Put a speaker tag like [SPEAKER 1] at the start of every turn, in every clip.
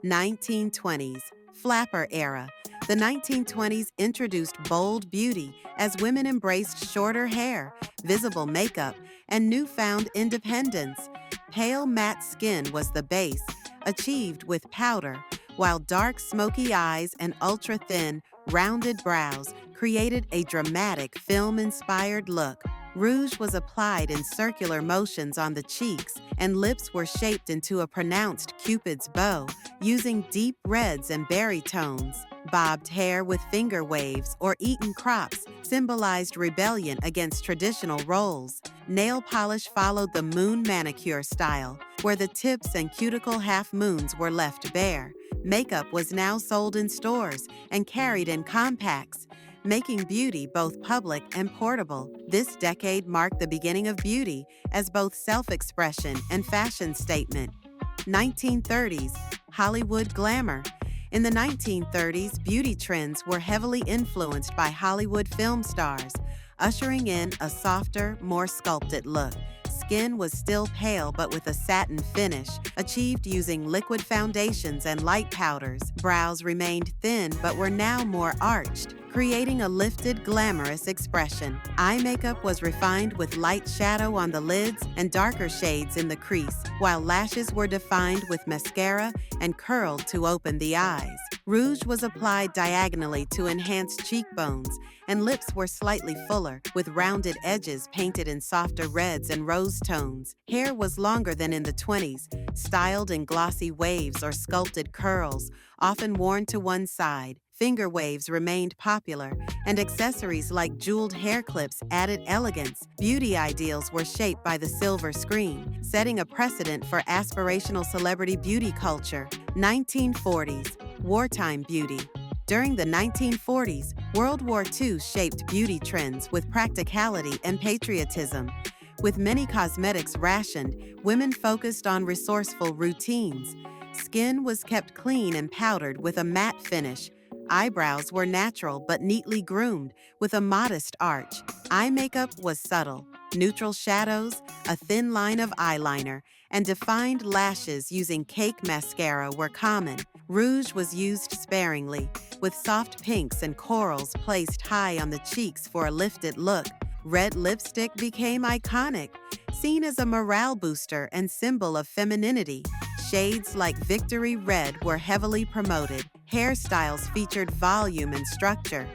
[SPEAKER 1] 1920s, flapper era. The 1920s introduced bold beauty as women embraced shorter hair, visible makeup, and newfound independence. Pale matte skin was the base, achieved with powder, while dark smoky eyes and ultra-thin, rounded brows created a dramatic film-inspired look. Rouge was applied in circular motions on the cheeks, and lips were shaped into a pronounced Cupid's bow, using deep reds and berry tones. Bobbed hair with finger waves or Eton crops symbolized rebellion against traditional roles. Nail polish followed the moon manicure style, where the tips and cuticle half-moons were left bare. Makeup was now sold in stores and carried in compacts, making beauty both public and portable. This decade marked the beginning of beauty as both self-expression and fashion statement. 1930s, Hollywood glamour. In the 1930s, beauty trends were heavily influenced by Hollywood film stars, ushering in a softer, more sculpted look. Skin was still pale but with a satin finish, achieved using liquid foundations and light powders. Brows remained thin but were now more arched, creating a lifted, glamorous expression. Eye makeup was refined with light shadow on the lids and darker shades in the crease, while lashes were defined with mascara and curled to open the eyes. Rouge was applied diagonally to enhance cheekbones, and lips were slightly fuller, with rounded edges painted in softer reds and rose tones. Hair was longer than in the 20s, styled in glossy waves or sculpted curls, often worn to one side. Finger waves remained popular, and accessories like jeweled hair clips added elegance. Beauty ideals were shaped by the silver screen, setting a precedent for aspirational celebrity beauty culture. 1940s, wartime beauty. During the 1940s, World War II shaped beauty trends with practicality and patriotism. With many cosmetics rationed, women focused on resourceful routines. Skin was kept clean and powdered with a matte finish. Eyebrows were natural but neatly groomed, with a modest arch. Eye makeup was subtle. Neutral shadows, a thin line of eyeliner, and defined lashes using cake mascara were common. Rouge was used sparingly, with soft pinks and corals placed high on the cheeks for a lifted look. Red lipstick became iconic, seen as a morale booster and symbol of femininity. Shades like Victory Red were heavily promoted. Hairstyles featured volume and structure.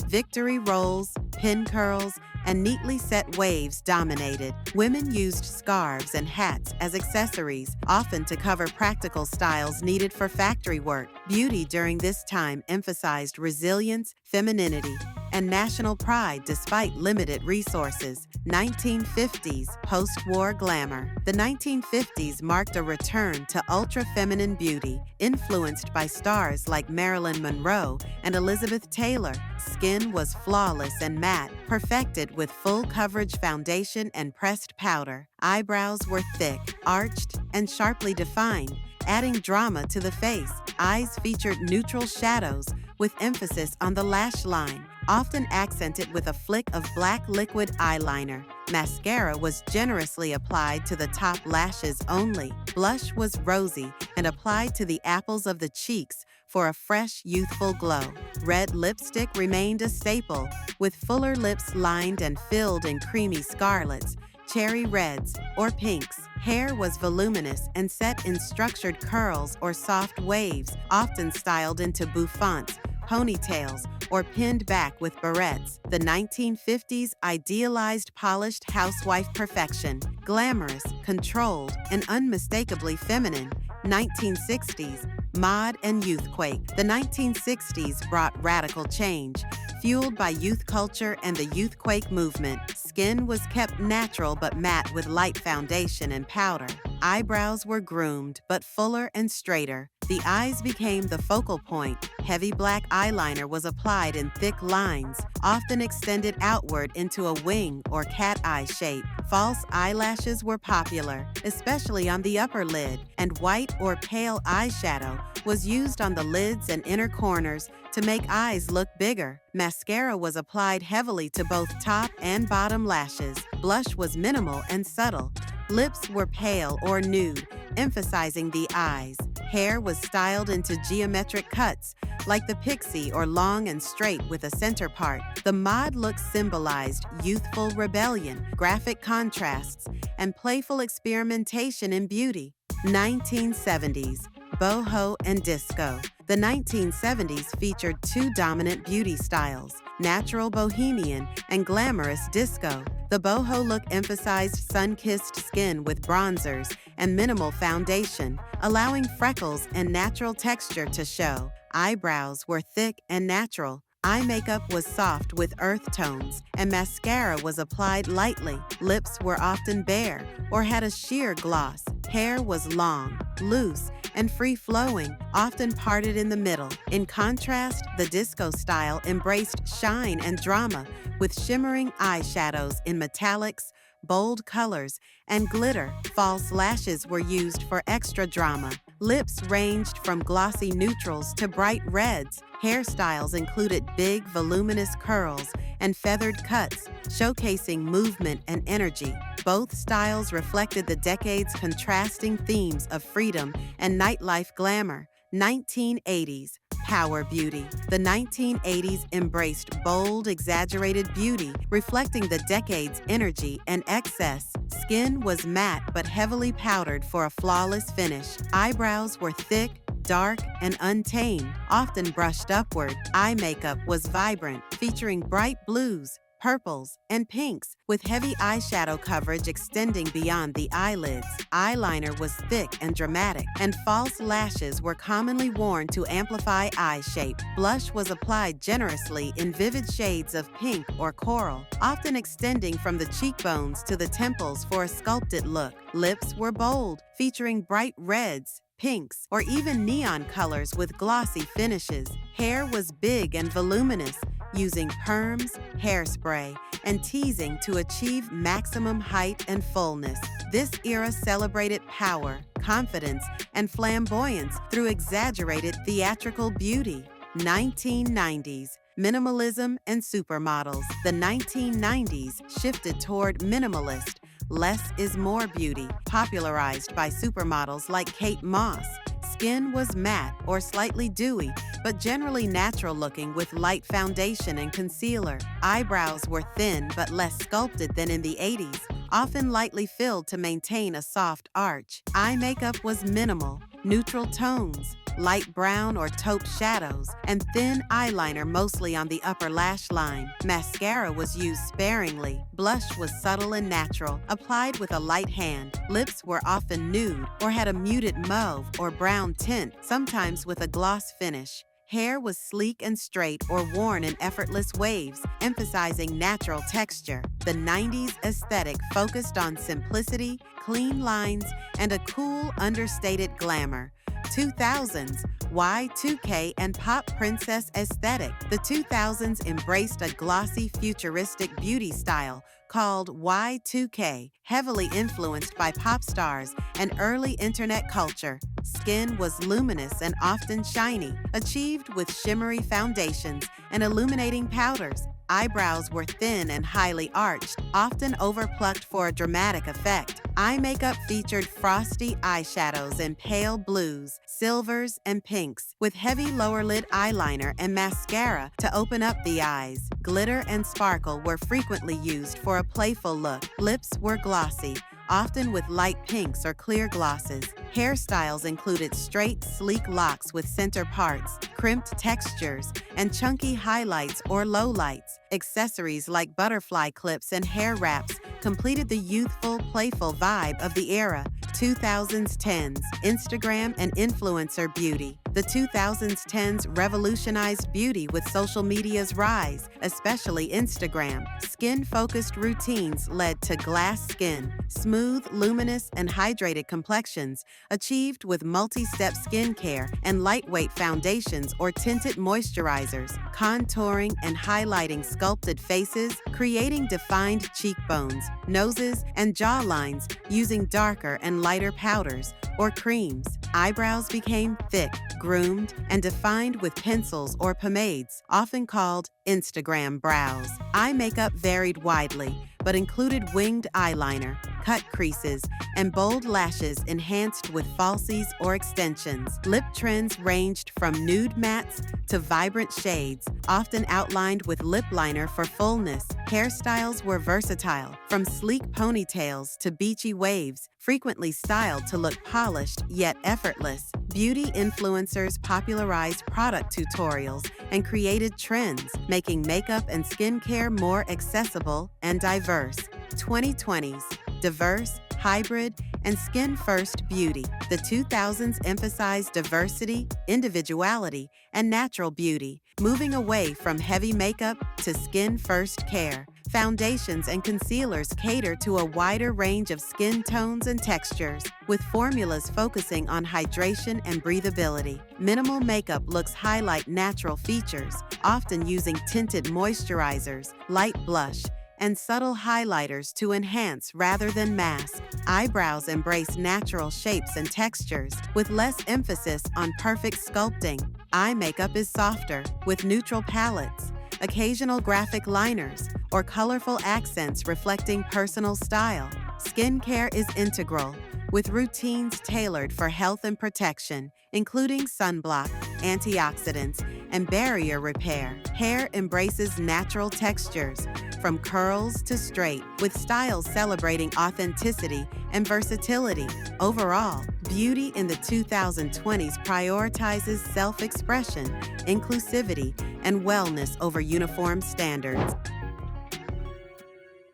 [SPEAKER 1] Victory rolls, pin curls, and neatly set waves dominated. Women used scarves and hats as accessories, often to cover practical styles needed for factory work. Beauty during this time emphasized resilience, femininity, and national pride despite limited resources. 1950s, post-war glamour. The 1950s marked a return to ultra-feminine beauty, influenced by stars like Marilyn Monroe and Elizabeth Taylor. Skin was flawless and matte, perfected with full coverage foundation and pressed powder. Eyebrows were thick, arched, and sharply defined, adding drama to the face. Eyes featured neutral shadows with emphasis on the lash line, often accented with a flick of black liquid eyeliner. Mascara was generously applied to the top lashes only. Blush was rosy and applied to the apples of the cheeks for a fresh, youthful glow. Red lipstick remained a staple, with fuller lips lined and filled in creamy scarlets, cherry reds, or pinks. Hair was voluminous and set in structured curls or soft waves, often styled into bouffants, ponytails, or pinned back with barrettes. The 1950s idealized polished housewife perfection, glamorous, controlled, and unmistakably feminine. 1960s, mod and youthquake. The 1960s brought radical change, fueled by youth culture and the youthquake movement. Skin was kept natural but matte with light foundation and powder. Eyebrows were groomed but fuller and straighter. The eyes became the focal point. Heavy black eyeliner was applied in thick lines, often extended outward into a wing or cat eye shape. False eyelashes were popular, especially on the upper lid, and white or pale eyeshadow was used on the lids and inner corners to make eyes look bigger. Mascara was applied heavily to both top and bottom lashes. Blush was minimal and subtle. Lips were pale or nude, emphasizing the eyes. Hair was styled into geometric cuts, like the pixie or long and straight with a center part. The mod look symbolized youthful rebellion, graphic contrasts, and playful experimentation in beauty. 1970s. Boho and disco. The 1970s featured two dominant beauty styles, natural bohemian and glamorous disco. The boho look emphasized sun-kissed skin with bronzers and minimal foundation, allowing freckles and natural texture to show. Eyebrows were thick and natural. Eye makeup was soft with earth tones, and mascara was applied lightly. Lips were often bare or had a sheer gloss. Hair was long, loose, and free-flowing, often parted in the middle. In contrast, the disco style embraced shine and drama, with shimmering eyeshadows in metallics, bold colors, and glitter. False lashes were used for extra drama. Lips ranged from glossy neutrals to bright reds. Hairstyles included big, voluminous curls and feathered cuts, showcasing movement and energy. Both styles reflected the decade's contrasting themes of freedom and nightlife glamour. 1980s. Power beauty. The 1980s embraced bold, exaggerated beauty, reflecting the decade's energy and excess. Skin was matte but heavily powdered for a flawless finish. Eyebrows were thick, dark, and untamed, often brushed upward. Eye makeup was vibrant, featuring bright blues, purples, and pinks, with heavy eyeshadow coverage extending beyond the eyelids. Eyeliner was thick and dramatic, and false lashes were commonly worn to amplify eye shape. Blush was applied generously in vivid shades of pink or coral, often extending from the cheekbones to the temples for a sculpted look. Lips were bold, featuring bright reds, pinks, or even neon colors with glossy finishes. Hair was big and voluminous, using perms, hairspray, and teasing to achieve maximum height and fullness. This era celebrated power, confidence, and flamboyance through exaggerated theatrical beauty. 1990s. Minimalism and supermodels. The 1990s shifted toward minimalist, less is more beauty, popularized by supermodels like Kate Moss. Skin was matte or slightly dewy, but generally natural-looking with light foundation and concealer. Eyebrows were thin but less sculpted than in the 80s, often lightly filled to maintain a soft arch. Eye makeup was minimal, neutral tones, light brown or taupe shadows, and thin eyeliner mostly on the upper lash line. Mascara was used sparingly. Blush was subtle and natural, applied with a light hand. Lips were often nude or had a muted mauve or brown tint, sometimes with a gloss finish. Hair was sleek and straight or worn in effortless waves, emphasizing natural texture. The 90s aesthetic focused on simplicity, clean lines, and a cool, understated glamour. 2000s, Y2K and pop princess aesthetic. The 2000s embraced a glossy, futuristic beauty style called Y2K, heavily influenced by pop stars and early internet culture. Skin was luminous and often shiny, achieved with shimmery foundations and illuminating powders. Eyebrows were thin and highly arched, often overplucked for a dramatic effect. Eye makeup featured frosty eyeshadows in pale blues, silvers, and pinks, with heavy lower lid eyeliner and mascara to open up the eyes. Glitter and sparkle were frequently used for a playful look. Lips were glossy, often with light pinks or clear glosses. Hairstyles included straight, sleek locks with center parts, crimped textures, and chunky highlights or lowlights. Accessories like butterfly clips and hair wraps completed the youthful, playful vibe of the era. 2010s, Instagram and influencer beauty. The 2010s revolutionized beauty with social media's rise, especially Instagram. Skin-focused routines led to glass skin, smooth, luminous, and hydrated complexions, achieved with multi-step skincare and lightweight foundations or tinted moisturizers, contouring and highlighting sculpted faces, creating defined cheekbones, noses, and jawlines using darker and lighter powders or creams. Eyebrows became thick, groomed, and defined with pencils or pomades, often called Instagram brows. Eye makeup varied widely, but included winged eyeliner, cut creases, and bold lashes enhanced with falsies or extensions. Lip trends ranged from nude mattes to vibrant shades, often outlined with lip liner for fullness. Hairstyles were versatile, from sleek ponytails to beachy waves, frequently styled to look polished yet effortless. Beauty influencers popularized product tutorials and created trends, making makeup and skincare more accessible and diverse. 2020s, diverse, hybrid, and skin-first beauty. The 2000s emphasized diversity, individuality, and natural beauty, moving away from heavy makeup to skin-first care. Foundations and concealers cater to a wider range of skin tones and textures, with formulas focusing on hydration and breathability. Minimal makeup looks highlight natural features, often using tinted moisturizers, light blush, and subtle highlighters to enhance rather than mask. Eyebrows embrace natural shapes and textures, with less emphasis on perfect sculpting. Eye makeup is softer, with neutral palettes, occasional graphic liners, or colorful accents reflecting personal style. Skincare is integral, with routines tailored for health and protection, including sunblock, antioxidants, and barrier repair. Hair embraces natural textures, from curls to straight, with styles celebrating authenticity and versatility. Overall, beauty in the 2020s prioritizes self-expression, inclusivity, and wellness over uniform standards.